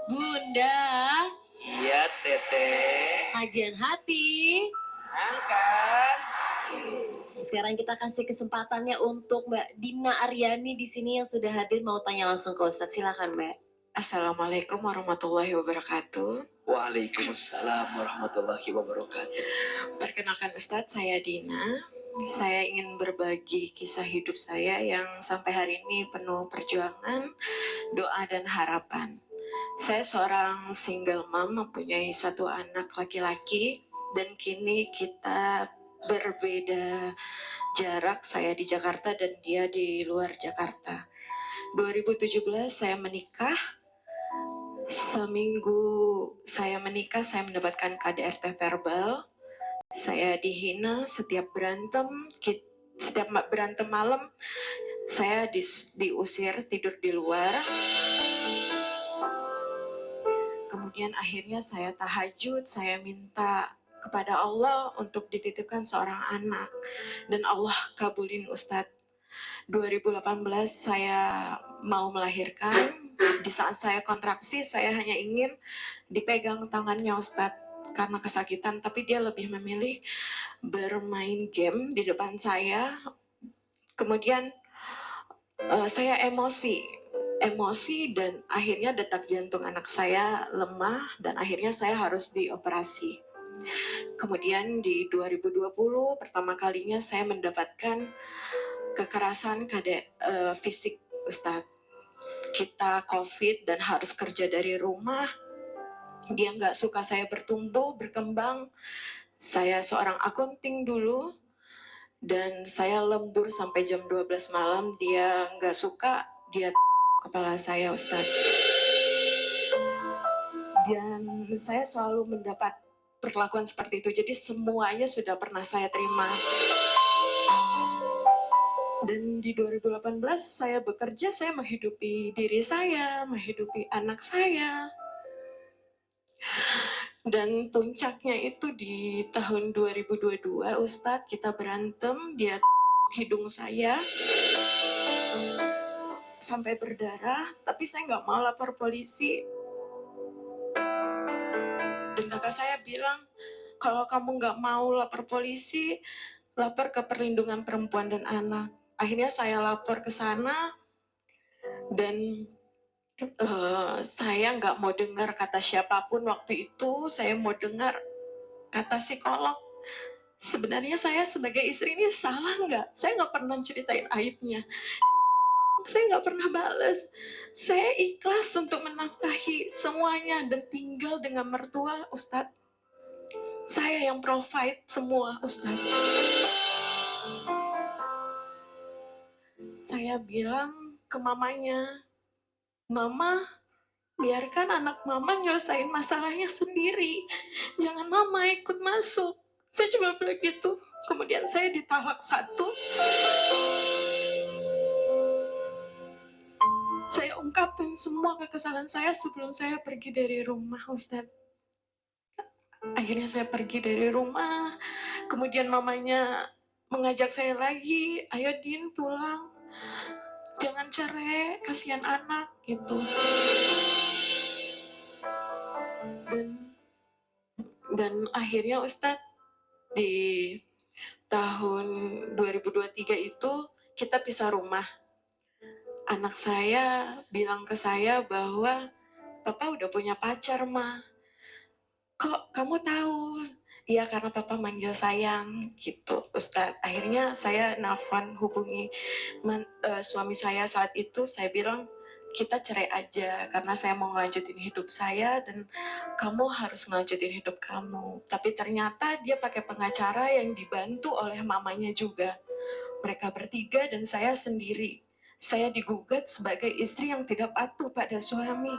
Bunda. Iya, Teteh. Kajian hati. Angkat. Sekarang kita kasih kesempatannya untuk Mbak Dina Aryani di sini yang sudah hadir, mau tanya langsung ke Ustadz. Silakan, Mbak. Assalamualaikum warahmatullahi wabarakatuh. Waalaikumsalam warahmatullahi wabarakatuh. Perkenalkan Ustadz, saya Dina. Saya ingin berbagi kisah hidup saya yang sampai hari ini penuh perjuangan, doa dan harapan. Saya seorang single mom, mempunyai 1 anak laki-laki, dan kini kita berbeda jarak. Saya di Jakarta dan dia di luar Jakarta. 2017 saya menikah. Seminggu saya menikah, saya mendapatkan KDRT verbal. Saya dihina setiap berantem malam. Saya diusir tidur di luar. Kemudian akhirnya saya tahajud, saya minta kepada Allah untuk dititipkan seorang anak. Dan Allah kabulin Ustadz. 2018 saya mau melahirkan. Di saat saya kontraksi, saya hanya ingin dipegang tangannya Ustadz karena kesakitan, tapi dia lebih memilih bermain game di depan saya. Kemudian saya emosi dan akhirnya detak jantung anak saya lemah dan akhirnya saya harus dioperasi. Kemudian di 2020 pertama kalinya saya mendapatkan kekerasan fisik Ustadz. Kita COVID dan harus kerja dari rumah. Dia nggak suka saya bertumbuh, berkembang. Saya seorang akunting dulu, dan saya lembur sampai jam 12 malam. Dia nggak suka, dia kepala saya Ustadz. Dan saya selalu mendapat perlakuan seperti itu. Jadi semuanya sudah pernah saya terima. Dan di 2018 saya bekerja, saya menghidupi diri saya, menghidupi anak saya. Dan puncaknya itu di tahun 2022, Ustadz, kita berantem, dia hidung saya sampai berdarah, tapi saya nggak mau lapor polisi. Dan kakak saya bilang, kalau kamu nggak mau lapor polisi, lapor ke Perlindungan Perempuan dan Anak. Akhirnya saya lapor ke sana, dan saya nggak mau dengar kata siapapun waktu itu. Saya mau dengar kata psikolog. Sebenarnya saya sebagai istri ini salah nggak? Saya nggak pernah ceritain aibnya. Saya nggak pernah balas. Saya ikhlas untuk menafkahi semuanya dan tinggal dengan mertua Ustadz. Saya yang provide semua Ustadz. Saya bilang ke mamanya, Mama, biarkan anak Mama nyelesain masalahnya sendiri. Jangan Mama ikut masuk. Saya cuma bilang gitu. Kemudian saya ditalak 1. Saya ungkapkan semua kekesalan saya sebelum saya pergi dari rumah Ustadz. Akhirnya saya pergi dari rumah. Kemudian mamanya mengajak saya lagi, ayo Din pulang. Jangan cerai, kasihan anak gitu. Dan akhirnya Ustadz, di tahun 2023 itu kita pisah rumah. Anak saya bilang ke saya bahwa Papa udah punya pacar, Ma. Kok kamu tahu? Iya, karena Papa manggil sayang gitu Ustadz. Akhirnya saya nelfon hubungi suami saya saat itu. Saya bilang kita cerai aja karena saya mau ngelanjutin hidup saya dan kamu harus ngelanjutin hidup kamu. Tapi ternyata dia pakai pengacara yang dibantu oleh mamanya juga. Mereka bertiga dan saya sendiri. Saya digugat sebagai istri yang tidak patuh pada suami.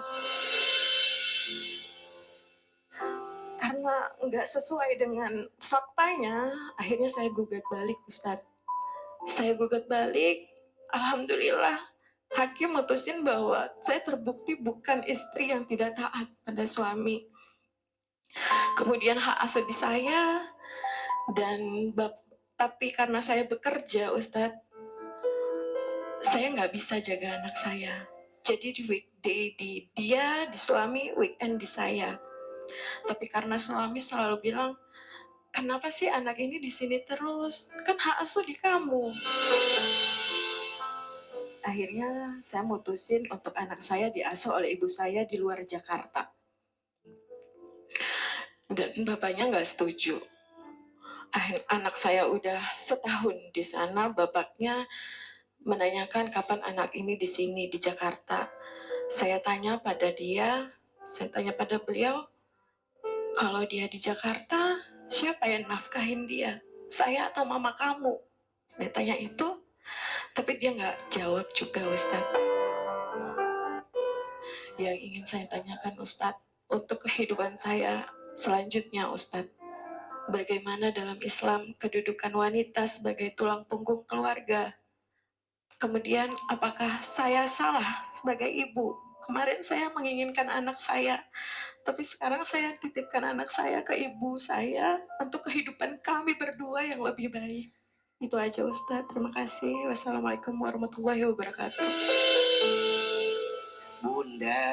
Karena nggak sesuai dengan faktanya, akhirnya saya gugat balik Ustadz. Saya gugat balik, alhamdulillah hakim memutusin bahwa saya terbukti bukan istri yang tidak taat pada suami. Kemudian hak asuh di saya, dan tapi karena saya bekerja Ustadz, saya nggak bisa jaga anak saya. Jadi di weekday di dia, di suami, weekend di saya. Tapi karena suami selalu bilang, kenapa sih anak ini di sini terus? Kan hak asuh di kamu. Akhirnya saya mutusin untuk anak saya diasuh oleh ibu saya di luar Jakarta. Dan bapaknya nggak setuju. Anak saya udah setahun di sana, bapaknya menanyakan kapan anak ini di sini di Jakarta. Saya tanya pada beliau, kalau dia di Jakarta, siapa yang nafkahin dia? Saya atau mama kamu? Saya tanya itu, tapi dia nggak jawab juga, Ustadz. Yang ingin saya tanyakan, Ustadz, untuk kehidupan saya selanjutnya, Ustadz, bagaimana dalam Islam kedudukan wanita sebagai tulang punggung keluarga? Kemudian, apakah saya salah sebagai ibu? Kemarin saya menginginkan anak saya, tapi sekarang saya titipkan anak saya ke ibu saya untuk kehidupan kami berdua yang lebih baik. Itu aja Ustadz, terima kasih. Wassalamualaikum warahmatullahi wabarakatuh. Bunda,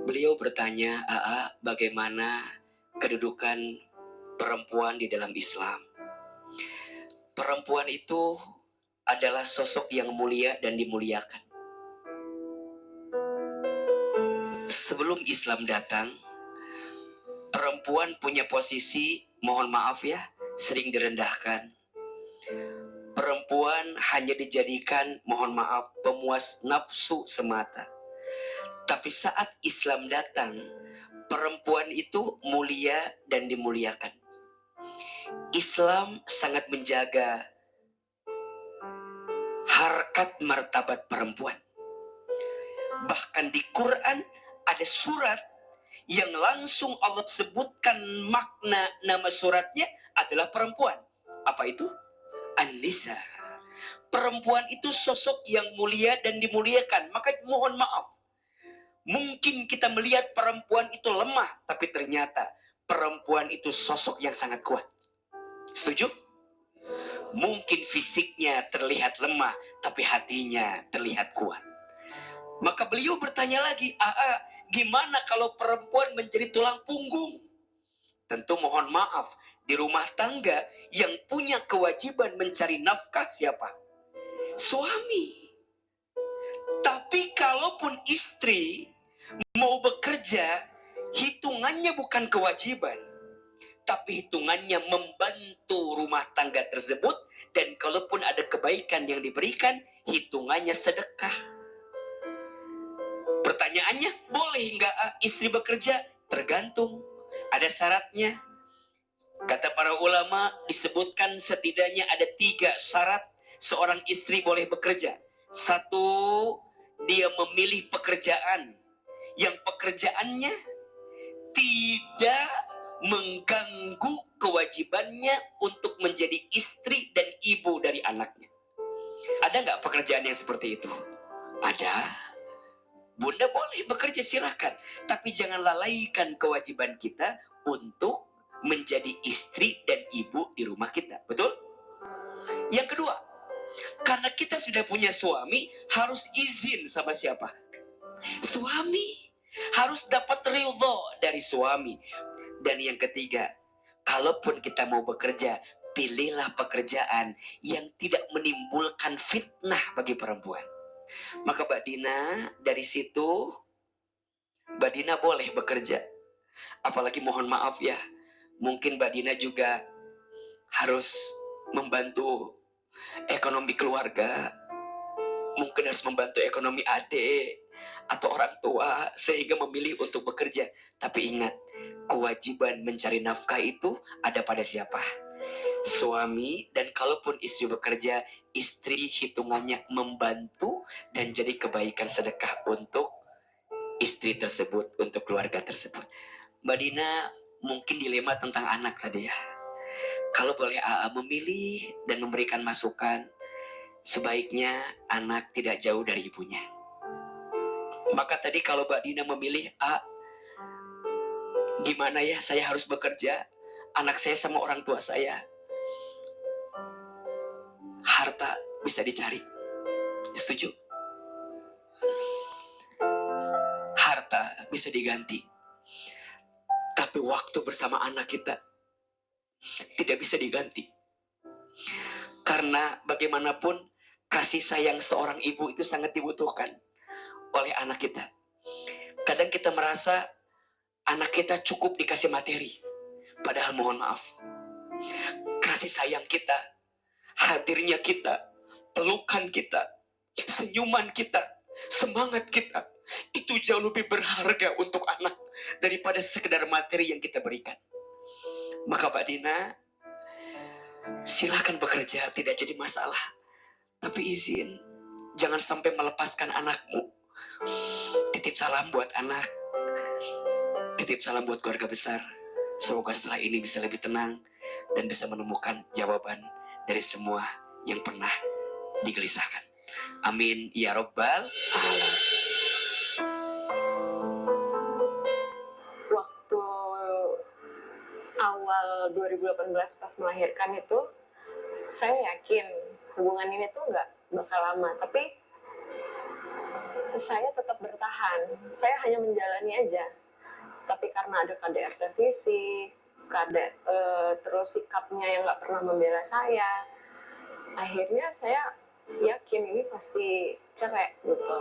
beliau bertanya, bagaimana kedudukan perempuan di dalam Islam? Perempuan itu adalah sosok yang mulia dan dimuliakan. Sebelum Islam datang, perempuan punya posisi, mohon maaf ya, sering direndahkan. Perempuan hanya dijadikan, mohon maaf, pemuas nafsu semata. Tapi saat Islam datang, perempuan itu mulia dan dimuliakan. Islam sangat menjaga harkat martabat perempuan. Bahkan di Quran ada surat yang langsung Allah sebutkan makna nama suratnya adalah perempuan. Apa itu? An-Nisa. Perempuan itu sosok yang mulia dan dimuliakan. Maka mohon maaf, mungkin kita melihat perempuan itu lemah, tapi ternyata perempuan itu sosok yang sangat kuat. Setuju? Mungkin fisiknya terlihat lemah, tapi hatinya terlihat kuat. Maka beliau bertanya lagi, gimana kalau perempuan menjadi tulang punggung? Tentu mohon maaf, di rumah tangga yang punya kewajiban mencari nafkah siapa? Suami. Tapi kalaupun istri mau bekerja, hitungannya bukan kewajiban, tapi hitungannya membantu rumah tangga tersebut. Dan kalaupun ada kebaikan yang diberikan, hitungannya sedekah. Pertanyaannya, boleh nggak istri bekerja? Tergantung, ada syaratnya. Kata para ulama, disebutkan setidaknya ada 3 syarat seorang istri boleh bekerja. 1, dia memilih pekerjaan yang pekerjaannya tidak mengganggu kewajibannya untuk menjadi istri dan ibu dari anaknya. Ada nggak pekerjaan yang seperti itu? Ada. Bunda boleh bekerja, silakan. Tapi jangan lalaikan kewajiban kita untuk menjadi istri dan ibu di rumah kita. Betul? Yang kedua, karena kita sudah punya suami, harus izin sama siapa? Suami. Harus dapat ridho dari suami. Dan yang ketiga, kalaupun kita mau bekerja, pilihlah pekerjaan yang tidak menimbulkan fitnah bagi perempuan. Maka Mbak Dina, dari situ Mbak Dina boleh bekerja. Apalagi mohon maaf ya, mungkin Mbak Dina juga harus membantu ekonomi keluarga, mungkin harus membantu ekonomi adik atau orang tua, sehingga memilih untuk bekerja. Tapi ingat, kewajiban mencari nafkah itu ada pada siapa? Suami. Dan kalaupun istri bekerja, istri hitungannya membantu dan jadi kebaikan sedekah untuk istri tersebut, untuk keluarga tersebut. Mbak Dina mungkin dilema tentang anak tadi ya. Kalau boleh memilih dan memberikan masukan, sebaiknya anak tidak jauh dari ibunya. Maka tadi kalau Mbak Dina memilih gimana ya, saya harus bekerja, anak saya sama orang tua saya. harta bisa dicari. Setuju? Harta bisa diganti. Tapi waktu bersama anak kita tidak bisa diganti. Karena bagaimanapun kasih sayang seorang ibu itu sangat dibutuhkan oleh anak kita. Kadang kita merasa anak kita cukup dikasih materi. Padahal mohon maaf, kasih sayang kita, hadirnya kita, pelukan kita, senyuman kita, semangat kita, itu jauh lebih berharga untuk anak daripada sekedar materi yang kita berikan. Maka Mbak Dina, silakan bekerja, tidak jadi masalah. Tapi izin, jangan sampai melepaskan anakmu. Titip salam buat anak, titip salam buat keluarga besar. Semoga setelah ini bisa lebih tenang dan bisa menemukan jawaban dari semua yang pernah digelisahkan. Amin ya robbal alamin. Waktu awal 2018 pas melahirkan itu, saya yakin hubungan ini tuh nggak bakal lama, tapi saya tetap bertahan. Saya hanya menjalani aja. Tapi karena ada KDRT fisik, terus sikapnya yang nggak pernah membela saya, akhirnya saya yakin ini pasti cerai gitu.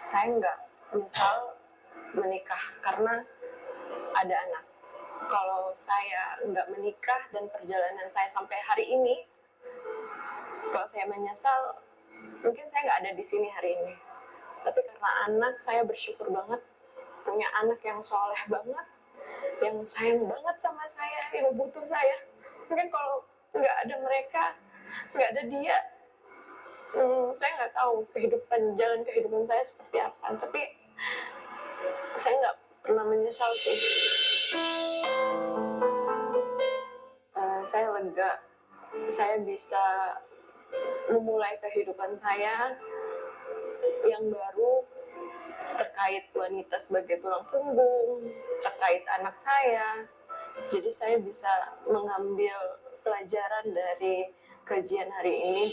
Saya nggak menyesal menikah karena ada anak. Kalau saya nggak menikah dan perjalanan saya sampai hari ini, kalau saya menyesal, mungkin saya nggak ada di sini hari ini. Tapi karena anak, saya bersyukur banget punya anak yang soleh banget, yang sayang banget sama saya, yang butuh saya. Mungkin kalau nggak ada mereka, nggak ada dia, saya nggak tahu jalan kehidupan saya seperti apa. Tapi saya nggak pernah menyesal sih. Saya lega, saya bisa memulai kehidupan saya yang baru terkait wanita sebagai tulang punggung, terkait anak saya. Jadi saya bisa mengambil pelajaran dari kajian hari ini.